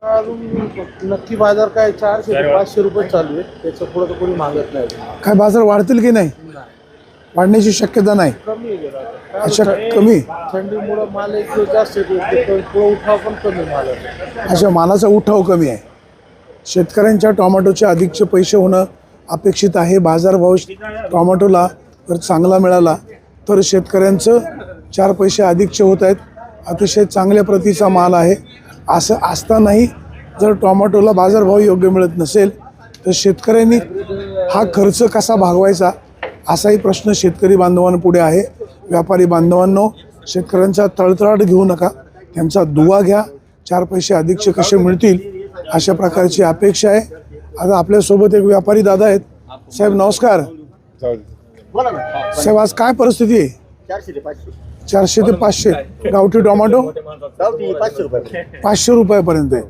अजून नक्की बाजार काय 400 ते 500 रुपये चालू आहे. त्याच्या पुढे तर कोणी मागत नाही. काय बाजार वाढतील की नाही? वाढण्याची शक्यता नाही. कमी आहे जरा. अच्छा, कमी. थंडीमुळे माल एक किलो जास्त येतो. पुढे उठाव पण कमी माल आहे. अशा मालाचा उठाव कमी आहे. शेतकऱ्यांच्या टोमॅटोचे अधिकचे पैसे होणं अपेक्षित आहे. बाजारभाव टोमॅटोला जर चांगला मिळाला तर शेतकऱ्यांचं 4 पैसे अधिकचे होत आहेत. अतिशय चांगल्या प्रतीचा माल आहे. असं असतानाही जर टोमॅटोला बाजारभाव योग्य मिळत नसेल तर शेतकऱ्यांनी हा खर्च कसा भागवायचा असाही प्रश्न शेतकरी बांधवांपुढे आहे. व्यापारी बांधवांनो, शेतकऱ्यांचा तळतळाट घेऊ नका, त्यांचा दुवा घ्या. 4 पैसे अधिकचे कसे मिळतील अशा प्रकारची अपेक्षा आहे. आता आपल्यासोबत एक व्यापारी दादा आहेत. साहेब नमस्कार. साहेब आज काय परिस्थिती आहे? 400 ते 500 गावठी टोमॅटो 500 रुपयापर्यंत आहे.